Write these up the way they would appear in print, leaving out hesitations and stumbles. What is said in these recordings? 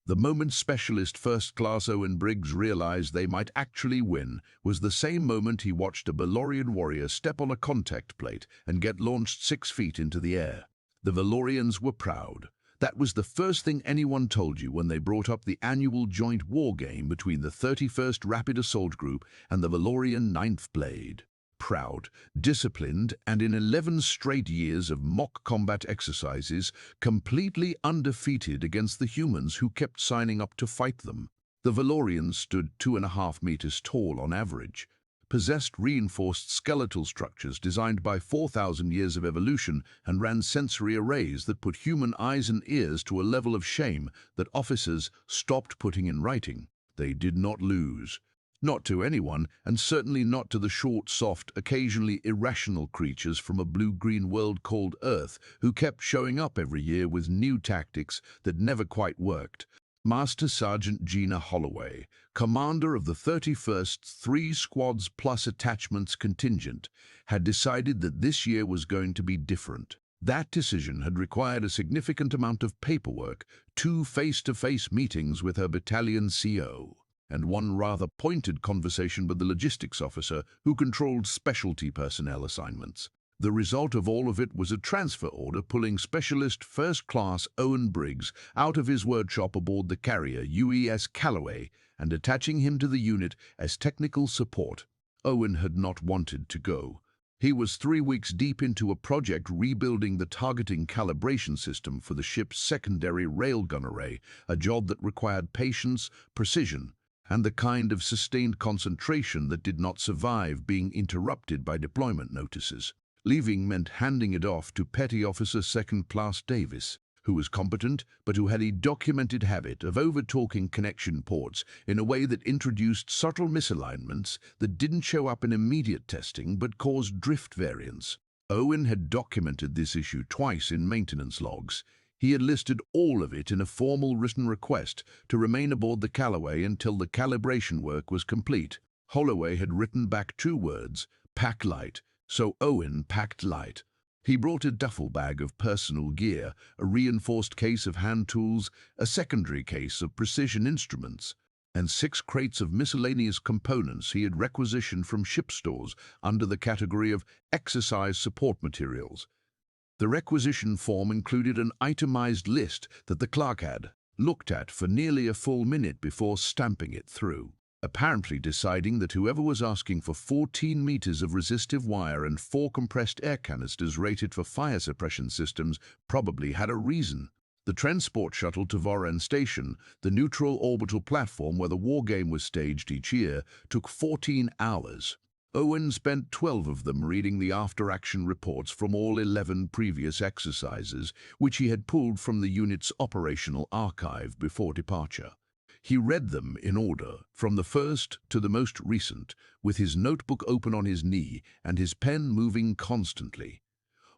The moment Specialist First Class Owen Briggs realized they might actually win was the same moment he watched a Valorian warrior step on a contact plate and get launched 6 feet into the air. The Valorians were proud. That was the first thing anyone told you when they brought up the annual joint war game between the 31st Rapid Assault Group and the Valorian 9th Blade. Proud, disciplined, and in 11 straight years of mock combat exercises, completely undefeated against the humans who kept signing up to fight them. The Valorians stood 2.5 meters tall on average, possessed reinforced skeletal structures designed by 4,000 years of evolution, and ran sensory arrays that put human eyes and ears to a level of shame that officers stopped putting in writing. They did not lose. Not to anyone, and certainly not to the short, soft, occasionally irrational creatures from a blue-green world called Earth who kept showing up every year with new tactics that never quite worked. Master Sergeant Gina Holloway, commander of the 31st 3 Squads Plus Attachments Contingent, had decided that this year was going to be different. That decision had required a significant amount of paperwork, 2 face-to-face meetings with her battalion CO, and 1 rather pointed conversation with the logistics officer who controlled specialty personnel assignments. The result of all of it was a transfer order pulling Specialist First Class Owen Briggs out of his workshop aboard the carrier UES Callaway and attaching him to the unit as technical support. Owen had not wanted to go. He was 3 weeks deep into a project rebuilding the targeting calibration system for the ship's secondary railgun array, a job that required patience, precision, and the kind of sustained concentration that did not survive being interrupted by deployment notices. Leaving meant handing it off to Petty Officer Second Class Davis, who was competent but who had a documented habit of over-talking connection ports in a way that introduced subtle misalignments that didn't show up in immediate testing but caused drift variance. Owen had documented this issue twice in maintenance logs. He had listed all of it in a formal written request to remain aboard the Callaway until the calibration work was complete. Holloway had written back 2 words, "pack light," so Owen packed light. He brought a duffel bag of personal gear, a reinforced case of hand tools, a secondary case of precision instruments, and 6 crates of miscellaneous components he had requisitioned from ship stores under the category of exercise support materials. The requisition form included an itemized list that the clerk had looked at for nearly a full minute before stamping it through, apparently deciding that whoever was asking for 14 meters of resistive wire and 4 compressed air canisters rated for fire suppression systems probably had a reason. The transport shuttle to Voran Station, the neutral orbital platform where the war game was staged each year, took 14 hours. Owen spent 12 of them reading the after-action reports from all 11 previous exercises, which he had pulled from the unit's operational archive before departure. He read them in order, from the first to the most recent, with his notebook open on his knee and his pen moving constantly.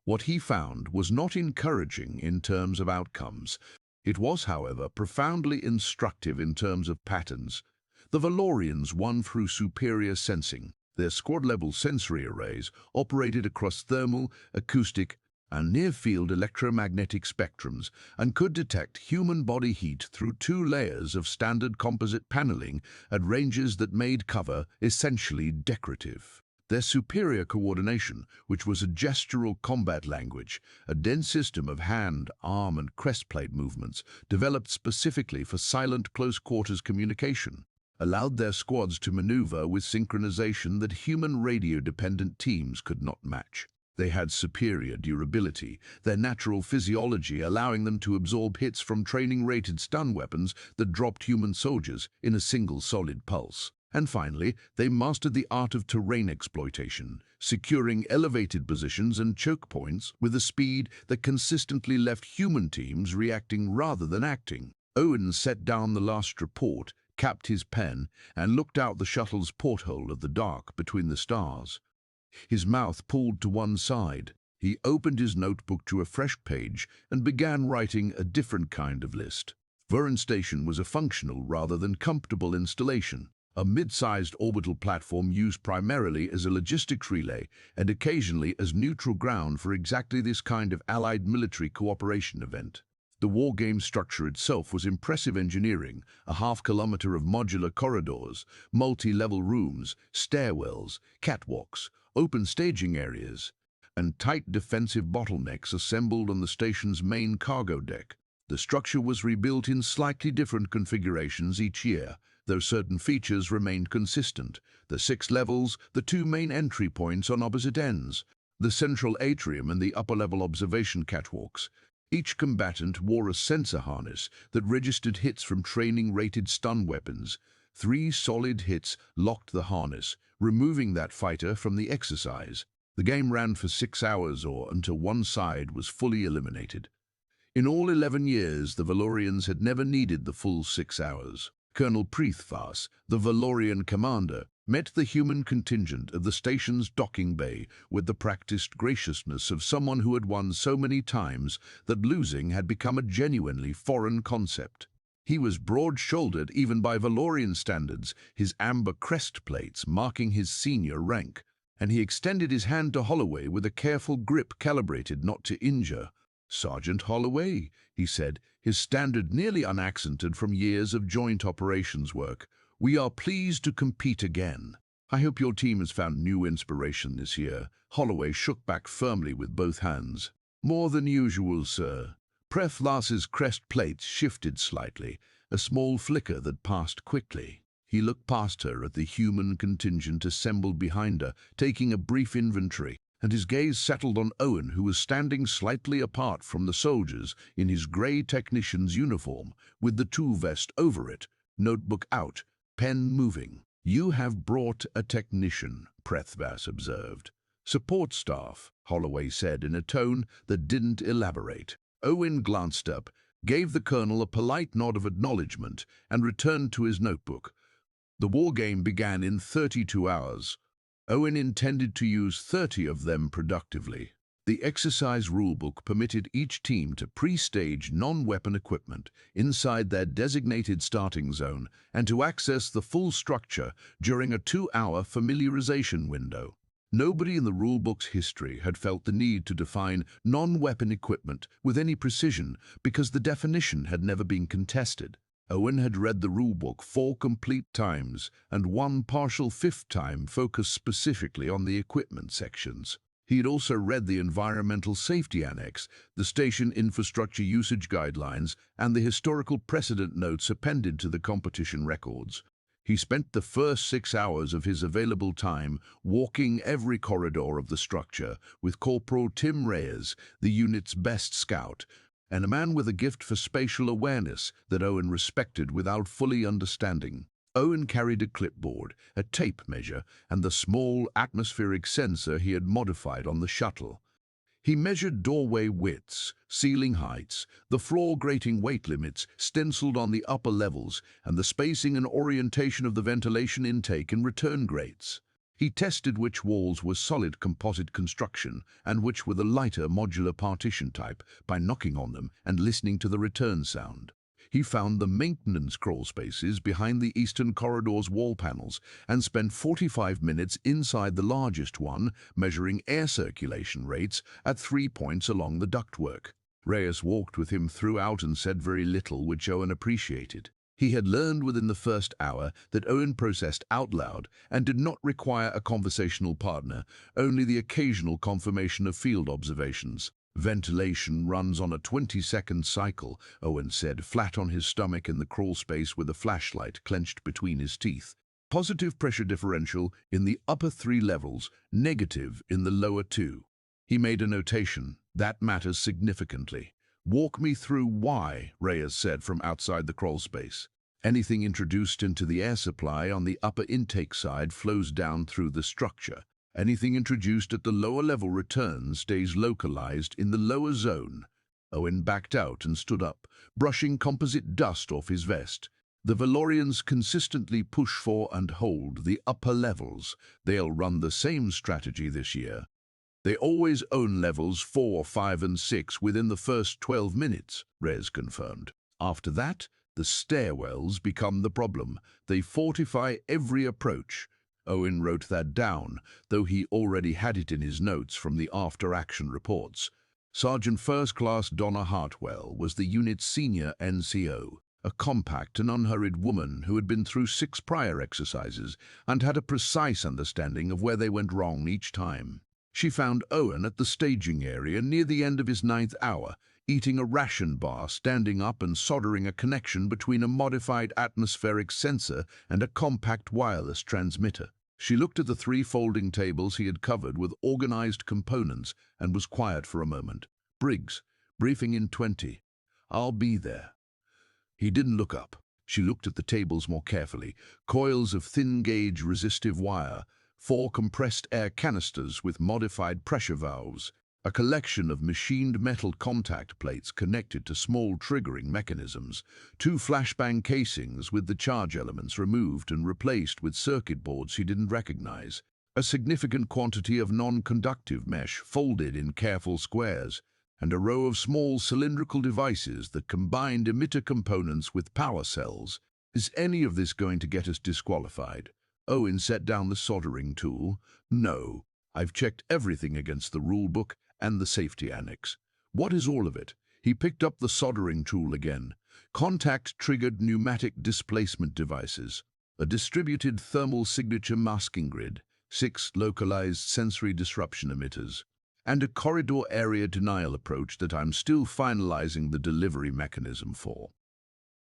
What he found was not encouraging in terms of outcomes. It was, however, profoundly instructive in terms of patterns. The Valorians won through superior sensing. Their squad-level sensory arrays operated across thermal, acoustic, and near-field electromagnetic spectrums and could detect human body heat through 2 layers of standard composite paneling at ranges that made cover essentially decorative. Their superior coordination, which was a gestural combat language, a dense system of hand, arm, and crestplate movements developed specifically for silent close-quarters communication, allowed their squads to maneuver with synchronization that human radio-dependent teams could not match. They had superior durability, their natural physiology allowing them to absorb hits from training-rated stun weapons that dropped human soldiers in a single solid pulse. And finally, they mastered the art of terrain exploitation, securing elevated positions and choke points with a speed that consistently left human teams reacting rather than acting. Owen set down the last report, capped his pen, and looked out the shuttle's porthole at the dark between the stars. His mouth pulled to one side. He opened his notebook to a fresh page and began writing a different kind of list. Voran Station was a functional rather than comfortable installation, a mid-sized orbital platform used primarily as a logistics relay and occasionally as neutral ground for exactly this kind of Allied military cooperation event. The wargame structure itself was impressive engineering, a half-kilometer of modular corridors, multi-level rooms, stairwells, catwalks, open staging areas, and tight defensive bottlenecks assembled on the station's main cargo deck. The structure was rebuilt in slightly different configurations each year, though certain features remained consistent. The 6 levels, the 2 main entry points on opposite ends, the central atrium and the upper-level observation catwalks. Each combatant wore a sensor harness that registered hits from training-rated stun weapons. 3 solid hits locked the harness, removing that fighter from the exercise. The game ran for 6 hours or until one side was fully eliminated. In all 11 years, the Valorians had never needed the full 6 hours. Colonel Preethvas, the Valorian commander, met the human contingent of the station's docking bay with the practiced graciousness of someone who had won so many times that losing had become a genuinely foreign concept. He was broad-shouldered even by Valorian standards, his amber crest plates marking his senior rank, and he extended his hand to Holloway with a careful grip calibrated not to injure. "Sergeant Holloway," he said, his standard nearly unaccented from years of joint operations work, "we are pleased to compete again. I hope your team has found new inspiration this year." Holloway shook back firmly with both hands. "More than usual, sir." Preethvas's crest plates shifted slightly, a small flicker that passed quickly. He looked past her at the human contingent assembled behind her, taking a brief inventory, and his gaze settled on Owen, who was standing slightly apart from the soldiers in his grey technician's uniform, with the tool vest over it, notebook out, pen moving. "You have brought a technician," Preethvas observed. "Support staff," Holloway said in a tone that didn't elaborate. Owen glanced up, gave the colonel a polite nod of acknowledgement, and returned to his notebook. The war game began in 32 hours. Owen intended to use 30 of them productively. The exercise rulebook permitted each team to pre-stage non-weapon equipment inside their designated starting zone and to access the full structure during a 2-hour familiarization window. Nobody in the rulebook's history had felt the need to define non-weapon equipment with any precision because the definition had never been contested. Owen had read the rulebook 4 complete times, and one partial 5th time focused specifically on the equipment sections. He had also read the Environmental Safety Annex, the Station Infrastructure Usage Guidelines, and the historical precedent notes appended to the competition records. He spent the first 6 hours of his available time walking every corridor of the structure with Corporal Tim Reyes, the unit's best scout, and a man with a gift for spatial awareness that Owen respected without fully understanding. Owen carried a clipboard, a tape measure, and the small atmospheric sensor he had modified on the shuttle. He measured doorway widths, ceiling heights, the floor grating weight limits stenciled on the upper levels, and the spacing and orientation of the ventilation intake and return grates. He tested which walls were solid composite construction and which were the lighter modular partition type by knocking on them and listening to the return sound. He found the maintenance crawl spaces behind the eastern corridor's wall panels and spent 45 minutes inside the largest one, measuring air circulation rates at 3 points along the ductwork. Reyes walked with him throughout and said very little, which Owen appreciated. He had learned within the first hour that Owen processed out loud and did not require a conversational partner, only the occasional confirmation of field observations. "Ventilation runs on a 20-second cycle," Owen said, flat on his stomach in the crawl space with a flashlight clenched between his teeth. "Positive pressure differential in the upper 3 levels, negative in the lower 2. He made a notation. "That matters significantly." "Walk me through why," Reyes said from outside the crawl space. "Anything introduced into the air supply on the upper intake side flows down through the structure. Anything introduced at the lower level returns stays localized in the lower zone." Owen backed out and stood up, brushing composite dust off his vest. "The Valorians consistently push for and hold the upper levels. They'll run the same strategy this year. They always own levels 4, 5, and 6 within the first 12 minutes, Rez confirmed. "After that, the stairwells become the problem. They fortify every approach." Owen wrote that down, though he already had it in his notes from the after-action reports. Sergeant First Class Donna Hartwell was the unit's senior NCO, a compact and unhurried woman who had been through 6 prior exercises and had a precise understanding of where they went wrong each time. She found Owen at the staging area near the end of his 9th hour, eating a ration bar, standing up and soldering a connection between a modified atmospheric sensor and a compact wireless transmitter. She looked at the 3 folding tables he had covered with organized components and was quiet for a moment. "Briggs, briefing in 20. I'll be there." He didn't look up. She looked at the tables more carefully. Coils of thin-gauge resistive wire, 4 compressed air canisters with modified pressure valves, a collection of machined metal contact plates connected to small triggering mechanisms, 2 flashbang casings with the charge elements removed and replaced with circuit boards he didn't recognize, a significant quantity of non-conductive mesh folded in careful squares, and a row of small cylindrical devices that combined emitter components with power cells. "Is any of this going to get us disqualified?" Owen set down the soldering tool. "No. I've checked everything against the rule book and the safety annex." "What is all of it?" He picked up the soldering tool again. "Contact-triggered pneumatic displacement devices, a distributed thermal signature masking grid, 6 localized sensory disruption emitters, and a corridor area denial approach that I'm still finalizing the delivery mechanism for."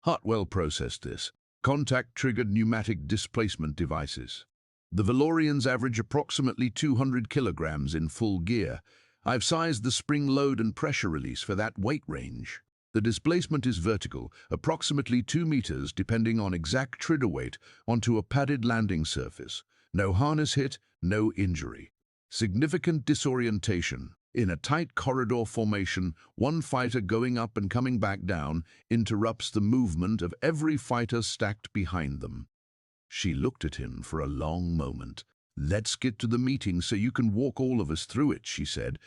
Hartwell processed this. Contact-triggered pneumatic displacement devices. The Valorians average approximately 200 kilograms in full gear. I've sized the spring load and pressure release for that weight range. The displacement is vertical, approximately 2 meters depending on exact trigger weight, onto a padded landing surface. No harness hit, no injury. Significant disorientation. In a tight corridor formation, 1 fighter going up and coming back down interrupts the movement of every fighter stacked behind them. She looked at him for a long moment. "Let's get to the meeting so you can walk all of us through it," she said.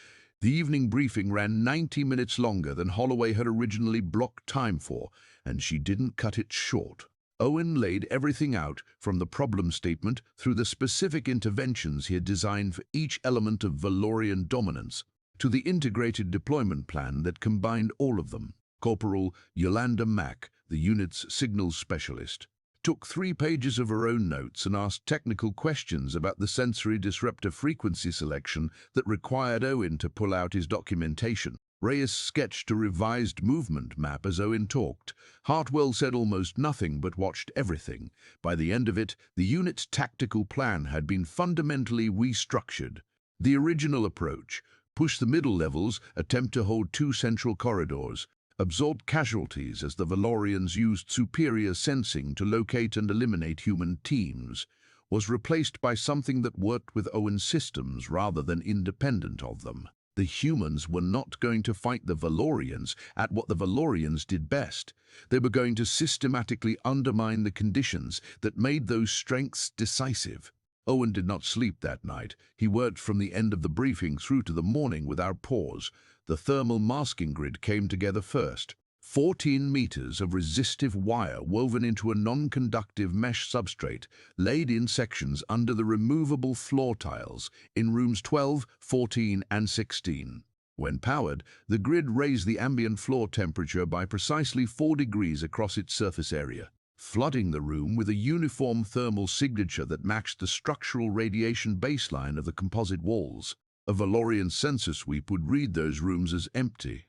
The evening briefing ran 90 minutes longer than Holloway had originally blocked time for, and she didn't cut it short. Owen laid everything out, from the problem statement through the specific interventions he had designed for each element of Valorian dominance, to the integrated deployment plan that combined all of them. Corporal Yolanda Mack, the unit's signals specialist, took 3 pages of her own notes and asked technical questions about the sensory disruptor frequency selection that required Owen to pull out his documentation. Reyes sketched a revised movement map as Owen talked. Hartwell said almost nothing but watched everything. By the end of it, the unit's tactical plan had been fundamentally restructured. The original approach: push the middle levels, attempt to hold 2 central corridors, absorb casualties as the Valorians used superior sensing to locate and eliminate human teams, was replaced by something that worked with Owen's systems rather than independent of them. The humans were not going to fight the Valorians at what the Valorians did best. They were going to systematically undermine the conditions that made those strengths decisive. Owen did not sleep that night. He worked from the end of the briefing through to the morning without pause. The thermal masking grid came together first. 14 meters of resistive wire woven into a non-conductive mesh substrate, laid in sections under the removable floor tiles in rooms 12, 14, and 16. When powered, the grid raised the ambient floor temperature by precisely 4 degrees across its surface area, flooding the room with a uniform thermal signature that matched the structural radiation baseline of the composite walls. A Valorian sensor sweep would read those rooms as empty.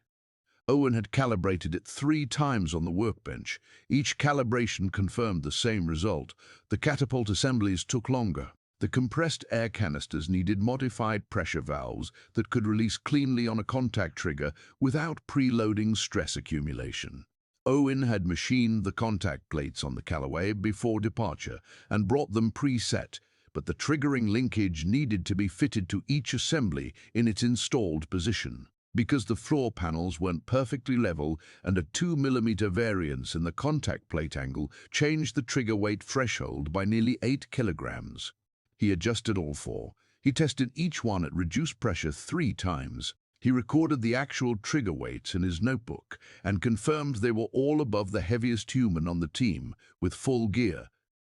Owen had calibrated it 3 times on the workbench. Each calibration confirmed the same result. The catapult assemblies took longer. The compressed air canisters needed modified pressure valves that could release cleanly on a contact trigger without preloading stress accumulation. Owen had machined the contact plates on the Callaway before departure and brought them preset, but the triggering linkage needed to be fitted to each assembly in its installed position. Because the floor panels weren't perfectly level and a 2 mm variance in the contact plate angle changed the trigger weight threshold by nearly 8 kilograms. He adjusted all 4. He tested each one at reduced pressure 3 times. He recorded the actual trigger weights in his notebook and confirmed they were all above the heaviest human on the team, with full gear.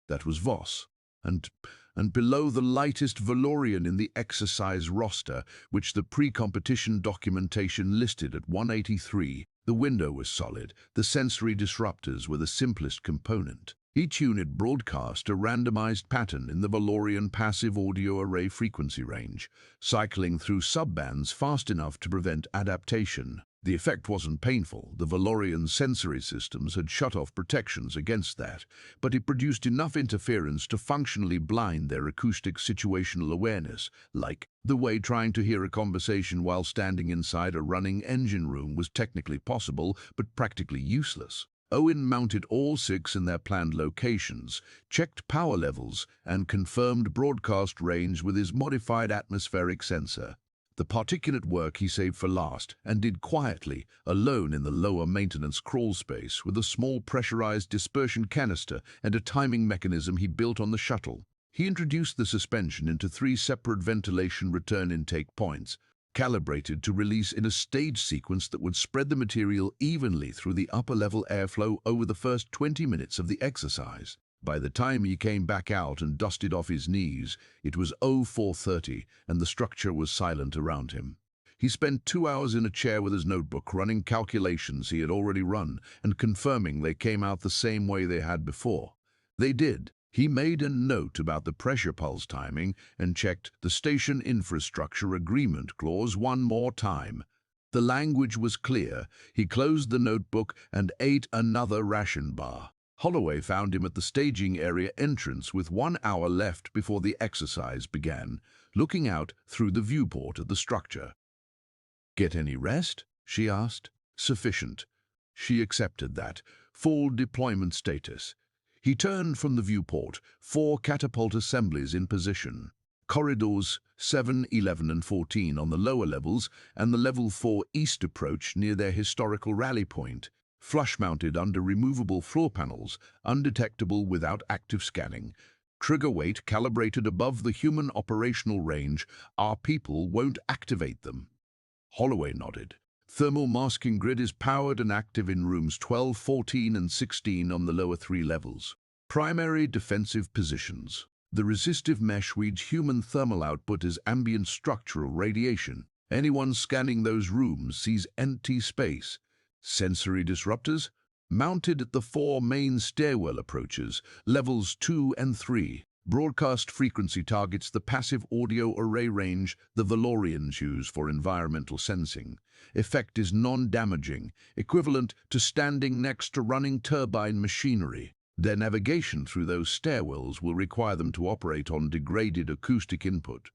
That was Voss. and below the lightest Valorian in the exercise roster, which the pre-competition documentation listed at 183. The window was solid. The sensory disruptors were the simplest component. Each unit broadcast a randomized pattern in the Valorian passive audio array frequency range, cycling through subbands fast enough to prevent adaptation. The effect wasn't painful. The Valorian sensory systems had shut off protections against that, but it produced enough interference to functionally blind their acoustic situational awareness, like the way trying to hear a conversation while standing inside a running engine room was technically possible, but practically useless. Owen mounted all 6 in their planned locations, checked power levels, and confirmed broadcast range with his modified atmospheric sensor. The particulate work he saved for last and did quietly, alone in the lower maintenance crawl space with a small pressurized dispersion canister and a timing mechanism he built on the shuttle. He introduced the suspension into 3 separate ventilation return intake points, calibrated to release in a stage sequence that would spread the material evenly through the upper-level airflow over the first 20 minutes of the exercise. By the time he came back out and dusted off his knees, it was 0430 and the structure was silent around him. He spent 2 hours in a chair with his notebook running calculations he had already run and confirming they came out the same way they had before. They did. He made a note about the pressure pulse timing and checked the station infrastructure agreement clause one more time. The language was clear. He closed the notebook and ate another ration bar. Holloway found him at the staging area entrance with 1 hour left before the exercise began, looking out through the viewport at the structure. "Get any rest?" she asked. "Sufficient." She accepted that. Full deployment status. He turned from the viewport, 4 catapult assemblies in position. Corridors 7, 11, and 14 on the lower levels, and the level 4 east approach near their historical rally point. Flush-mounted under removable floor panels, undetectable without active scanning. Trigger weight calibrated above the human operational range. Our people won't activate them. Holloway nodded. Thermal masking grid is powered and active in rooms 12, 14, and 16 on the lower 3 levels. Primary defensive positions. The resistive mesh reads human thermal output as ambient structural radiation. Anyone scanning those rooms sees empty space. Sensory disruptors, mounted at the 4 main stairwell approaches, levels 2 and 3. Broadcast frequency targets the passive audio array range the Valorians use for environmental sensing. Effect is non-damaging, equivalent to standing next to running turbine machinery. Their navigation through those stairwells will require them to operate on degraded acoustic input.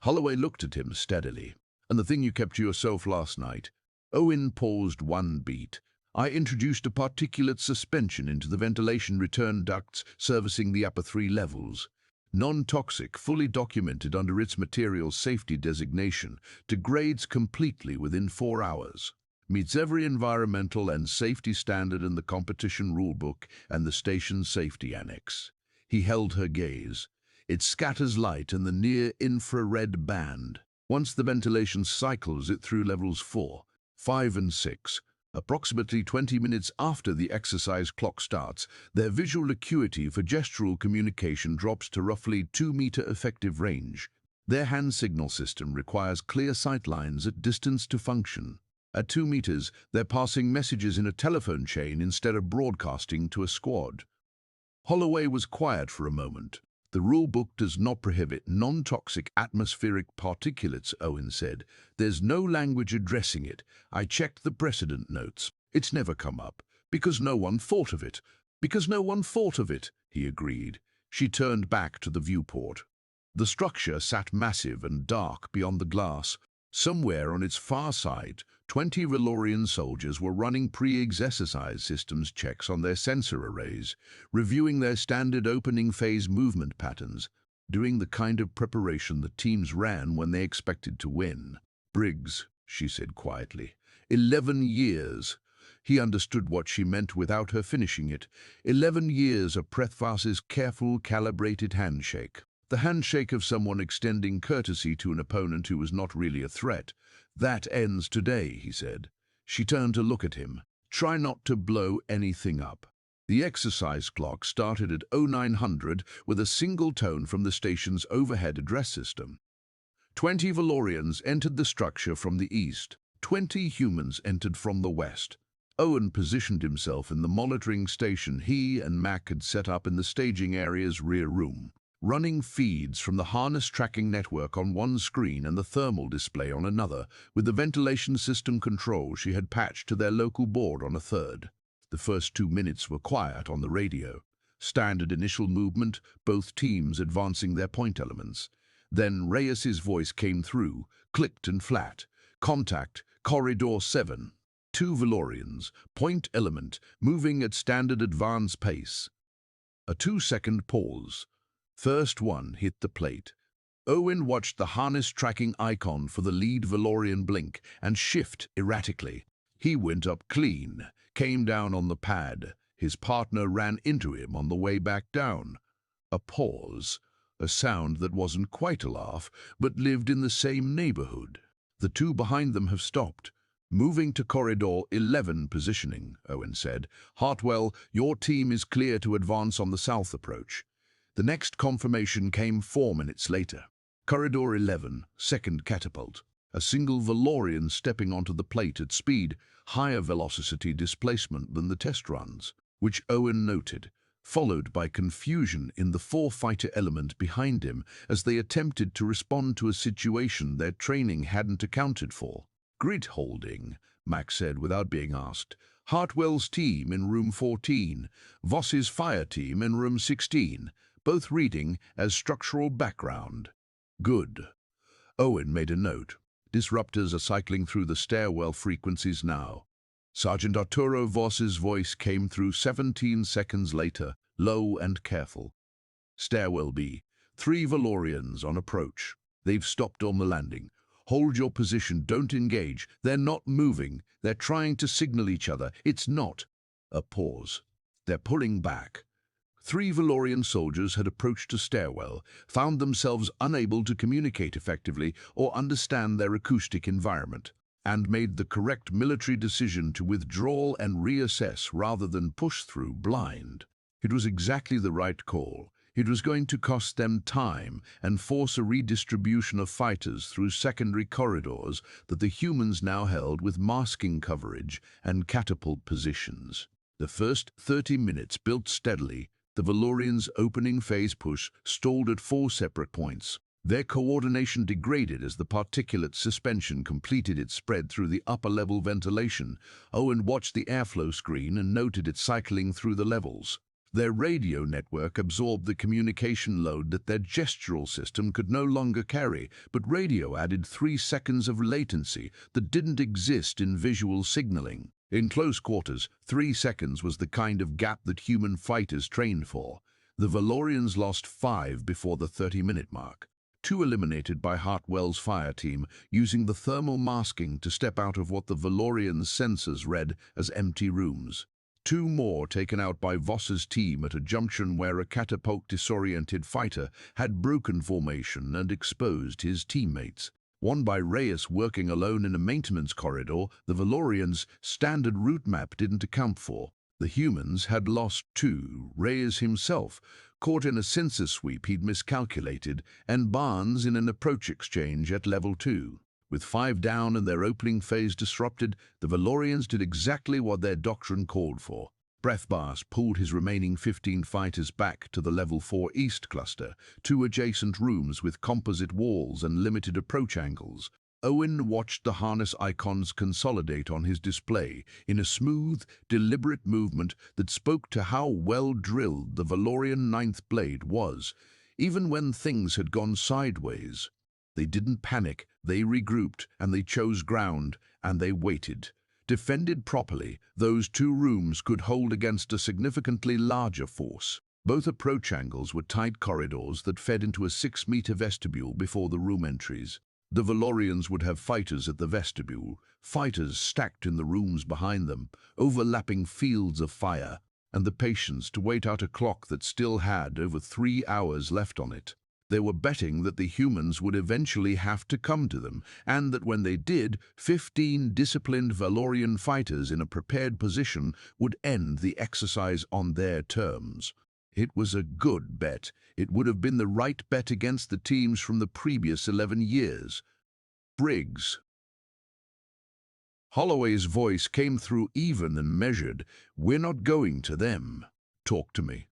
Holloway looked at him steadily. "And the thing you kept to yourself last night?" Owen paused 1 beat. "I introduced a particulate suspension into the ventilation return ducts servicing the upper 3 levels. Non-toxic, fully documented under its material safety designation, degrades completely within 4 hours. Meets every environmental and safety standard in the competition rulebook and the station's safety annex." He held her gaze. "It scatters light in the near-infrared band. Once the ventilation cycles it through levels 4, 5, and 6. Approximately 20 minutes after the exercise clock starts, their visual acuity for gestural communication drops to roughly 2-meter effective range. Their hand signal system requires clear sight lines at distance to function. At 2 meters, they're passing messages in a telephone chain instead of broadcasting to a squad." Holloway was quiet for a moment. "The rulebook does not prohibit non-toxic atmospheric particulates," Owen said. "There's no language addressing it. I checked the precedent notes. It's never come up. Because no one thought of it." "Because no one thought of it," he agreed. She turned back to the viewport. The structure sat massive and dark beyond the glass. Somewhere on its far side, 20 Valorian soldiers were running pre-exercise systems checks on their sensor arrays, reviewing their standard opening phase movement patterns, doing the kind of preparation the teams ran when they expected to win. "Briggs," she said quietly. 11 years. He understood what she meant without her finishing it. 11 years of Prethvas's careful, calibrated handshake. The handshake of someone extending courtesy to an opponent who was not really a threat. "That ends today," he said. She turned to look at him. "Try not to blow anything up." The exercise clock started at 0900 with a single tone from the station's overhead address system. 20 Valorians entered the structure from the east. 20 humans entered from the west. Owen positioned himself in the monitoring station he and Mac had set up in the staging area's rear room, running feeds from the harness tracking network on one screen and the thermal display on another, with the ventilation system control she had patched to their local board on a third. The first 2 minutes were quiet on the radio. Standard initial movement, both teams advancing their point elements. Then Reyes's voice came through, clicked and flat. Contact, Corridor 7. 2 Valorians, point element, moving at standard advance pace. A 2-second pause. First one hit the plate. Owen watched the harness tracking icon for the lead Valorian blink and shift erratically. He went up clean, came down on the pad. His partner ran into him on the way back down. A pause, a sound that wasn't quite a laugh, but lived in the same neighborhood. The two behind them have stopped. Moving to Corridor 11 positioning, Owen said. Hartwell, your team is clear to advance on the south approach. The next confirmation came 4 minutes later. Corridor 11, second catapult. A single Valorian stepping onto the plate at speed, higher velocity displacement than the test runs, which Owen noted, followed by confusion in the 4 fighter element behind him as they attempted to respond to a situation their training hadn't accounted for. Grid holding, Mac said without being asked. Hartwell's team in room 14, Voss's fire team in room 16, both reading as structural background. Good. Owen made a note. Disruptors are cycling through the stairwell frequencies now. Sergeant Arturo Voss's voice came through 17 seconds later, low and careful. Stairwell B. 3 Valorians on approach. They've stopped on the landing. Hold your position, don't engage. They're not moving. They're trying to signal each other. It's not. A pause. They're pulling back. 3 Valorian soldiers had approached a stairwell, found themselves unable to communicate effectively or understand their acoustic environment, and made the correct military decision to withdraw and reassess rather than push through blind. It was exactly the right call. It was going to cost them time and force a redistribution of fighters through secondary corridors that the humans now held with masking coverage and catapult positions. The first 30 minutes built steadily. The Valorians' opening phase push stalled at 4 separate points. Their coordination degraded as the particulate suspension completed its spread through the upper-level ventilation. Owen watched the airflow screen and noted it cycling through the levels. Their radio network absorbed the communication load that their gestural system could no longer carry, but radio added 3 seconds of latency that didn't exist in visual signaling. In close quarters, 3 seconds was the kind of gap that human fighters trained for. The Valorians lost 5 before the 30-minute mark. 2 eliminated by Hartwell's fire team, using the thermal masking to step out of what the Valorians' sensors read as empty rooms. 2 more taken out by Voss's team at a junction where a catapult-disoriented fighter had broken formation and exposed his teammates. 1 by Reyes working alone in a maintenance corridor the Valorians' standard route map didn't account for. The humans had lost 2, Reyes himself, caught in a sensor sweep he'd miscalculated, and Barnes in an approach exchange at level 2. With 5 down and their opening phase disrupted, the Valorians did exactly what their doctrine called for. Breathbars pulled his remaining 15 fighters back to the level 4 East cluster, 2 adjacent rooms with composite walls and limited approach angles. Owen watched the harness icons consolidate on his display in a smooth, deliberate movement that spoke to how well drilled the Valorian 9th blade was, even when things had gone sideways. They didn't panic, they regrouped, and they chose ground, and they waited. Defended properly, those 2 rooms could hold against a significantly larger force. Both approach angles were tight corridors that fed into a 6-meter vestibule before the room entries. The Valorians would have fighters at the vestibule, fighters stacked in the rooms behind them, overlapping fields of fire, and the patience to wait out a clock that still had over 3 hours left on it. They were betting that the humans would eventually have to come to them, and that when they did, 15 disciplined Valorian fighters in a prepared position would end the exercise on their terms. It was a good bet. It would have been the right bet against the teams from the previous 11 years. Briggs. Holloway's voice came through even and measured. "We're not going to them. Talk to me."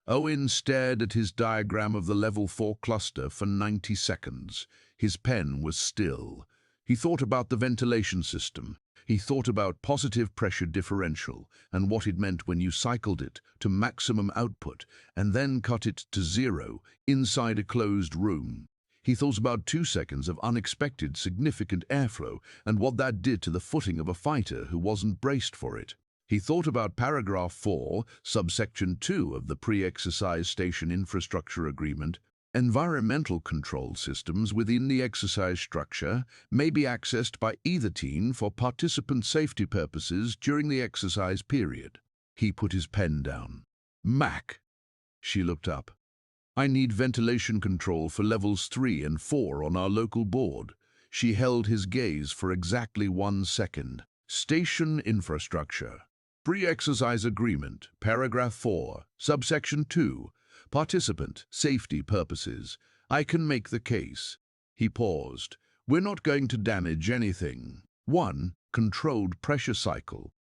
Owen stared at his diagram of the Level 4 cluster for 90 seconds. His pen was still. He thought about the ventilation system. He thought about positive pressure differential and what it meant when you cycled it to maximum output and then cut it to zero inside a closed room. He thought about 2 seconds of unexpected significant airflow and what that did to the footing of a fighter who wasn't braced for it. He thought about paragraph 4, subsection 2 of the pre-exercise station infrastructure agreement. Environmental control systems within the exercise structure may be accessed by either team for participant safety purposes during the exercise period. He put his pen down. "Mac." She looked up. "I need ventilation control for levels 3 and 4 on our local board." She held his gaze for exactly 1 second. "Station infrastructure. Pre-exercise agreement, paragraph 4, subsection 2, participant safety purposes. I can make the case." He paused. "We're not going to damage anything." 1. Controlled pressure cycle.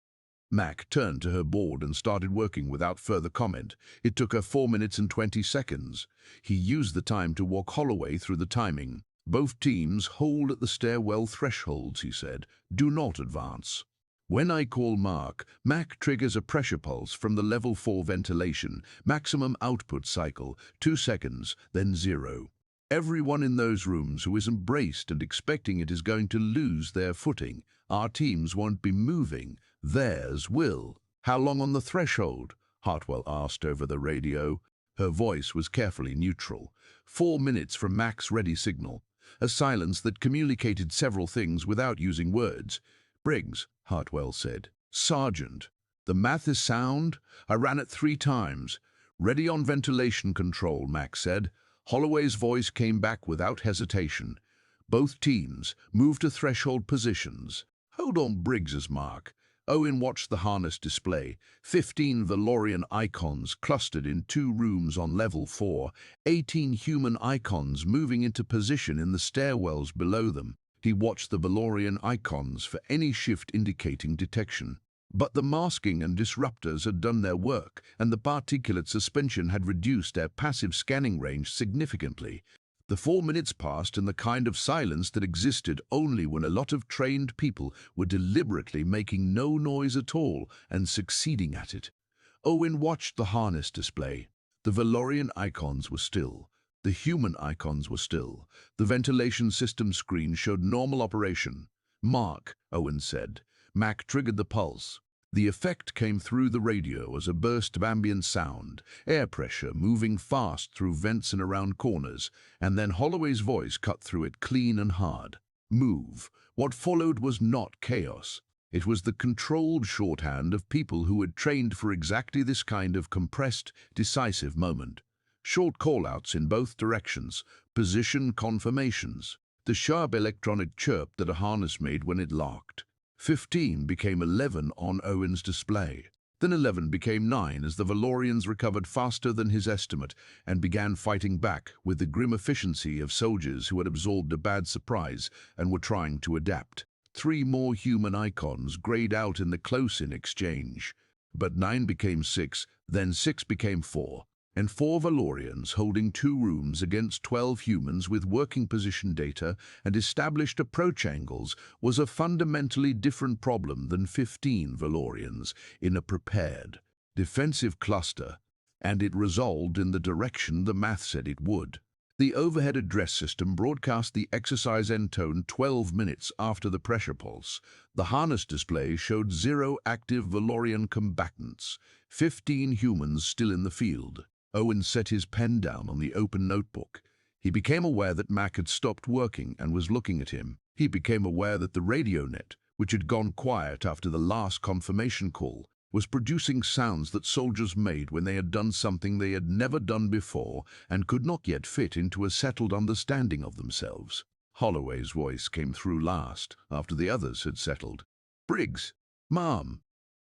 Mac turned to her board and started working without further comment. It took her 4 minutes and 20 seconds. He used the time to walk Holloway through the timing. "Both teams hold at the stairwell thresholds," he said. "Do not advance. When I call Mac triggers a pressure pulse from the level 4 ventilation, maximum output cycle, 2 seconds, then 0. Everyone in those rooms who isn't braced and expecting it is going to lose their footing. Our teams won't be moving. Theirs will." "How long on the threshold?" Hartwell asked over the radio. Her voice was carefully neutral. 4 minutes from Mac's ready signal. A silence that communicated several things without using words. "Briggs," Hartwell said. "Sergeant, the math is sound. I ran it 3 times. Ready on ventilation control," Mac said. Holloway's voice came back without hesitation. "Both teams move to threshold positions." "Hold on Briggs's mark." Owen watched the harness display. 15 Valorian icons clustered in 2 rooms on level 4, 18 human icons moving into position in the stairwells below them. He watched the Valorian icons for any shift indicating detection. But the masking and disruptors had done their work, and the particulate suspension had reduced their passive scanning range significantly. The 4 minutes passed in the kind of silence that existed only when a lot of trained people were deliberately making no noise at all and succeeding at it. Owen watched the harness display. The Valorian icons were still. The human icons were still. The ventilation system screen showed normal operation. "Mark," Owen said. Mac triggered the pulse. The effect came through the radio as a burst of ambient sound, air pressure moving fast through vents and around corners, and then Holloway's voice cut through it clean and hard. "Move." What followed was not chaos. It was the controlled shorthand of people who had trained for exactly this kind of compressed, decisive moment. Short call-outs in both directions, position confirmations, the sharp electronic chirp that a harness made when it locked. 15 became 11 on Owen's display. Then 11 became 9 as the Valorians recovered faster than his estimate and began fighting back with the grim efficiency of soldiers who had absorbed a bad surprise and were trying to adapt. 3 more human icons grayed out in the close-in exchange. But 9 became 6, then 6 became 4. And 4 Valorians holding 2 rooms against 12 humans with working position data and established approach angles was a fundamentally different problem than 15 Valorians in a prepared, defensive cluster, and it resolved in the direction the math said it would. The overhead address system broadcast the exercise end tone 12 minutes after the pressure pulse. The harness display showed 0 active Valorian combatants, 15 humans still in the field. Owen set his pen down on the open notebook. He became aware that Mac had stopped working and was looking at him. He became aware that the radio net, which had gone quiet after the last confirmation call, was producing sounds that soldiers made when they had done something they had never done before and could not yet fit into a settled understanding of themselves. Holloway's voice came through last, after the others had settled. "Briggs, Ma'am."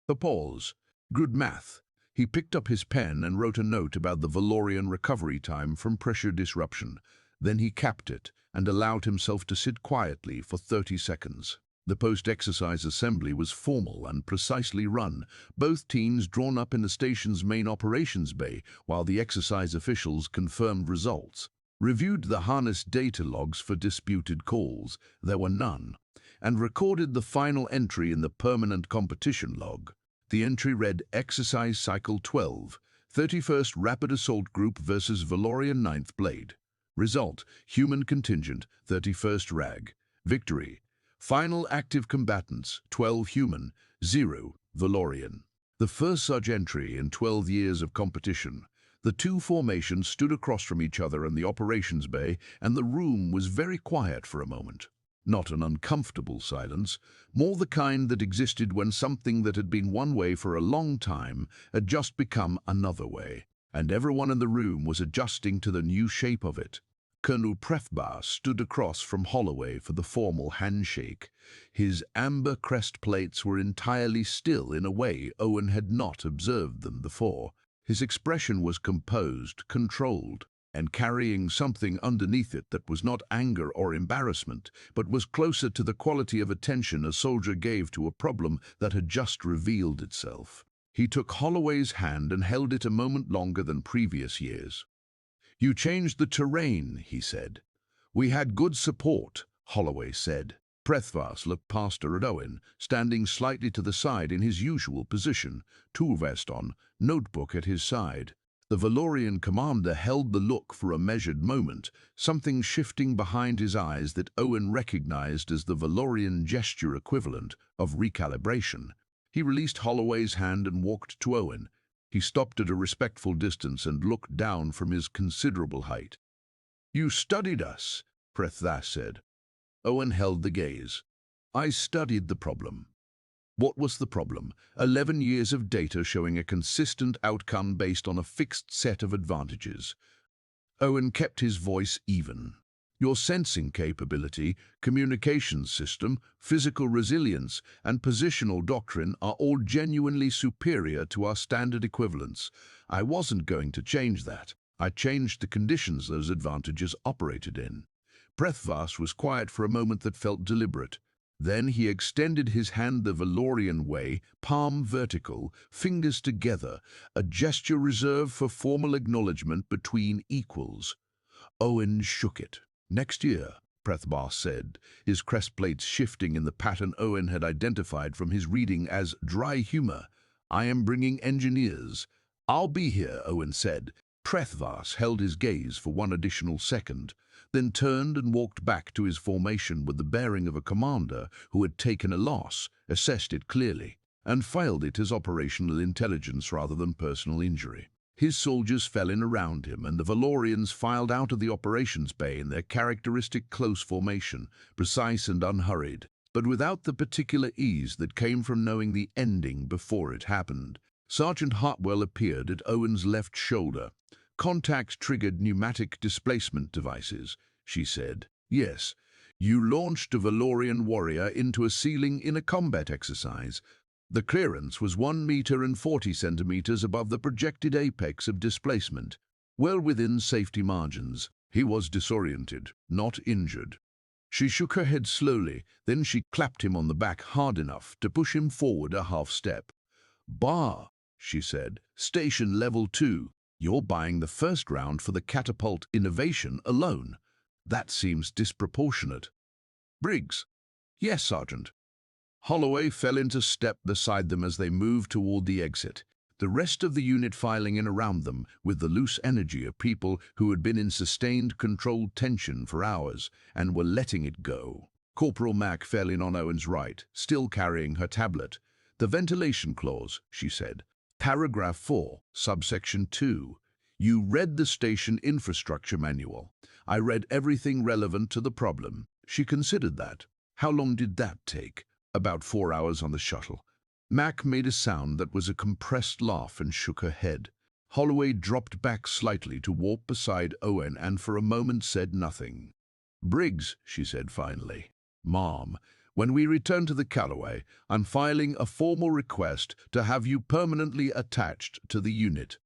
A pause. "Good math." He picked up his pen and wrote a note about the Valorian recovery time from pressure disruption. Then he capped it and allowed himself to sit quietly for 30 seconds. The post-exercise assembly was formal and precisely run, both teams drawn up in the station's main operations bay, while the exercise officials confirmed results, reviewed the harness data logs for disputed calls, there were none, and recorded the final entry in the permanent competition log. The entry read Exercise Cycle 12, 31st Rapid Assault Group versus Valorian 9th Blade. Result, Human Contingent, 31st RAG. Victory, Final Active Combatants, 12 Human, 0 Valorian. The first such entry in 12 years of competition. The two formations stood across from each other in the operations bay, and the room was very quiet for a moment. Not an uncomfortable silence, more the kind that existed when something that had been one way for a long time had just become another way, and everyone in the room was adjusting to the new shape of it. Colonel Prefbar stood across from Holloway for the formal handshake. His amber crest plates were entirely still in a way Owen had not observed them before. His expression was composed, controlled, and carrying something underneath it that was not anger or embarrassment, but was closer to the quality of attention a soldier gave to a problem that had just revealed itself. He took Holloway's hand and held it a moment longer than previous years. "You changed the terrain," he said. "We had good support," Holloway said. Prethvas looked past her at Owen, standing slightly to the side in his usual position, tool vest on, notebook at his side. The Valorian commander held the look for a measured moment, something shifting behind his eyes that Owen recognized as the Valorian gesture equivalent of recalibration. He released Holloway's hand and walked to Owen. He stopped at a respectful distance and looked down from his considerable height. "You studied us," Prethvas said. Owen held the gaze. "I studied the problem." What was the problem? 11 years of data showing a consistent outcome based on a fixed set of advantages. Owen kept his voice even. "Your sensing capability, communications system, physical resilience, and positional doctrine are all genuinely superior to our standard equivalents. I wasn't going to change that. I changed the conditions those advantages operated in." Prethvas was quiet for a moment that felt deliberate. Then he extended his hand the Valorian way, palm vertical, fingers together, a gesture reserved for formal acknowledgement between equals. Owen shook it. "Next year," Prethvas said, his crest plates shifting in the pattern Owen had identified from his reading as dry humor. "I am bringing engineers." "I'll be here," Owen said. Prethvas held his gaze for one additional second, then turned and walked back to his formation with the bearing of a commander who had taken a loss, assessed it clearly, and filed it as operational intelligence rather than personal injury. His soldiers fell in around him, and the Valorians filed out of the operations bay in their characteristic close formation, precise and unhurried, but without the particular ease that came from knowing the ending before it happened. Sergeant Hartwell appeared at Owen's left shoulder. "Contact-triggered pneumatic displacement devices," she said. "Yes, you launched a Valorian warrior into a ceiling in a combat exercise. The clearance was 1 meter and 40 centimeters above the projected apex of displacement, well within safety margins. He was disoriented, not injured." She shook her head slowly, then she clapped him on the back hard enough to push him forward a half step. "Bah," she said. "Station level 2. You're buying the first round for the catapult innovation alone. That seems disproportionate." "Briggs." "Yes, Sergeant." Holloway fell into step beside them as they moved toward the exit, the rest of the unit filing in around them with the loose energy of people who had been in sustained, controlled tension for hours and were letting it go. Corporal Mack fell in on Owen's right, still carrying her tablet. "The ventilation clause," she said. "Paragraph 4, subsection 2. You read the station infrastructure manual. I read everything relevant to the problem." She considered that. "How long did that take?" "About 4 hours on the shuttle." Mac made a sound that was a compressed laugh and shook her head. Holloway dropped back slightly to walk beside Owen and for a moment said nothing. "Briggs," she said finally. "Ma'am, when we return to the Callaway, I'm filing a formal request to have you permanently attached to the unit."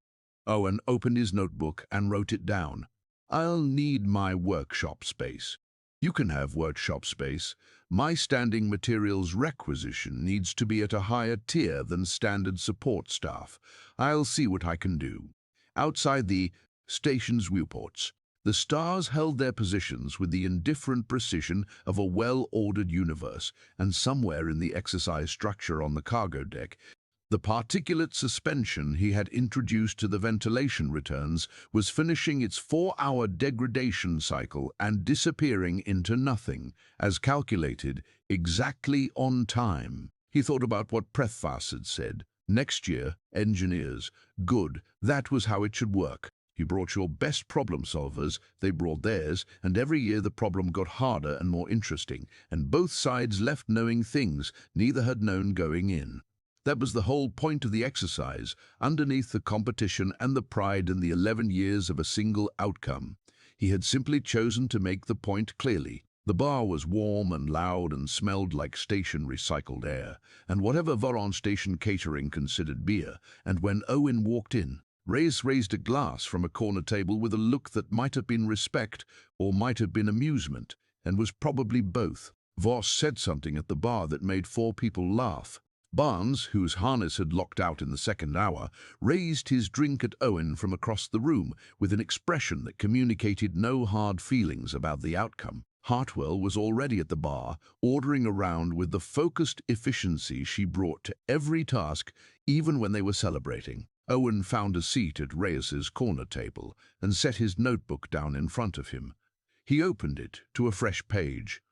Owen opened his notebook and wrote it down. "I'll need my workshop space." "You can have workshop space. My standing materials requisition needs to be at a higher tier than standard support staff. I'll see what I can do." Outside the station's viewports, the stars held their positions with the indifferent precision of a well-ordered universe, and somewhere in the exercise structure on the cargo deck, the particulate suspension he had introduced to the ventilation returns was finishing its 4-hour degradation cycle and disappearing into nothing, as calculated, exactly on time. He thought about what Prethvas had said. Next year, engineers. Good, that was how it should work. You brought your best problem solvers, they brought theirs, and every year the problem got harder and more interesting, and both sides left knowing things neither had known going in. That was the whole point of the exercise, underneath the competition and the pride in the 11 years of a single outcome. He had simply chosen to make the point clearly. The bar was warm and loud and smelled like station recycled air, and whatever Voron station catering considered beer, and when Owen walked in, Reyes raised a glass from a corner table with a look that might have been respect or might have been amusement, and was probably both. Voss said something at the bar that made 4 people laugh. Barnes, whose harness had locked out in the second hour, raised his drink at Owen from across the room with an expression that communicated no hard feelings about the outcome. Hartwell was already at the bar, ordering around with the focused efficiency she brought to every task, even when they were celebrating. Owen found a seat at Reyes's corner table and set his notebook down in front of him. He opened it to a fresh page.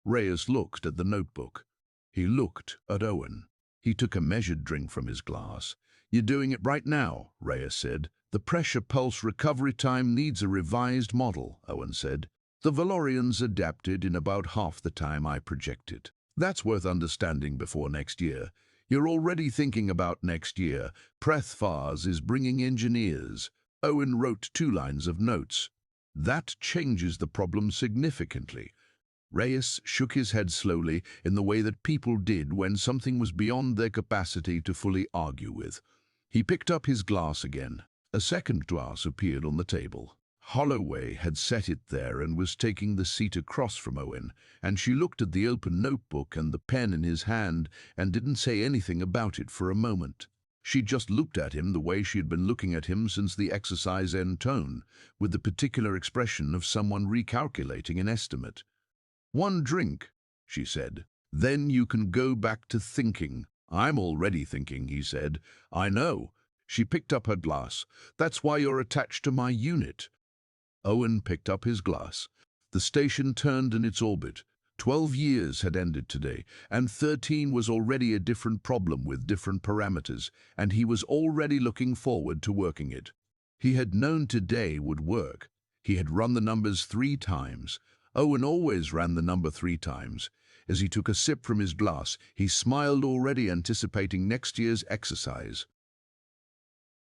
Reyes looked at the notebook. He looked at Owen. He took a measured drink from his glass. "You're doing it right now," Reyes said. "The pressure pulse recovery time needs a revised model," Owen said. "The Valorians adapted in about half the time I projected. That's worth understanding before next year. You're already thinking about next year. Prethvas is bringing engineers." Owen wrote 2 lines of notes. "That changes the problem significantly." Reyes shook his head slowly in the way that people did when something was beyond their capacity to fully argue with. He picked up his glass again. A second glass appeared on the table. Holloway had set it there and was taking the seat across from Owen, and she looked at the open notebook and the pen in his hand and didn't say anything about it for a moment. She just looked at him the way she had been looking at him since the exercise end tone, with the particular expression of someone recalculating an estimate. "1 drink," she said. "Then you can go back to thinking." "I'm already thinking," he said. "I know." She picked up her glass. "That's why you're attached to my unit." Owen picked up his glass. The station turned in its orbit. 12 years had ended today, and 13 was already a different problem with different parameters, and he was already looking forward to working it. He had known today would work. He had run the numbers 3 times. Owen always ran the number 3 times. As he took a sip from his glass, he smiled, already anticipating next year's exercise.